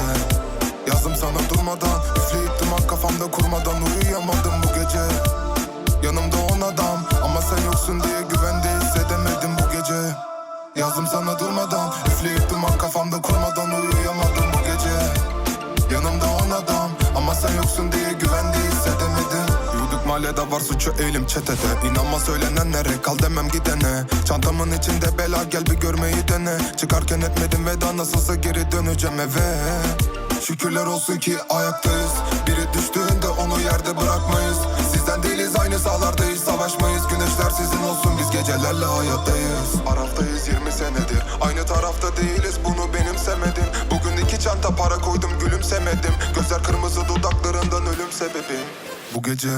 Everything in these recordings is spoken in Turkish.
gece. Yazdım sana durmadan, üfleyip duman kafamda kurmadan uyuyamadım bu gece. Yanımda 10 adam ama sen yoksun diye güvende hissedemedim bu gece. Yazdım sana durmadan, üfleyip duman kafamda kurmadan uyuyamadım bu gece. Yanımda 10 adam ama sen yoksun diye güvende hissedemedim. Yürüdük mahallede var suçu eğilim çetede. İnanma söylenenlere, kal demem gidene. Çantamın içinde bela, gel bir görmeyi dene. Çıkarken etmedim veda, nasılsa geri döneceğim eve. Şükürler olsun ki ayaktayız. Biri düştüğünde onu yerde bırakmayız. Sizden değiliz, aynı sahalardayız, savaşmayız. Güneşler sizin olsun, biz gecelerle hayattayız. Araftayız 20 senedir, aynı tarafta değiliz, bunu benimsemedin. Bugün 2 çanta para koydum, gülümsemedim. Gözler kırmızı, dudaklarından ölüm sebebi. Bu gece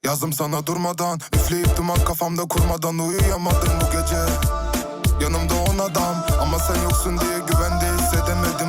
yazdım sana durmadan, üfleyip duman kafamda kurmadan uyuyamadım bu gece. Yanımda 10 adam ama sen yoksun diye güvende hissedemedim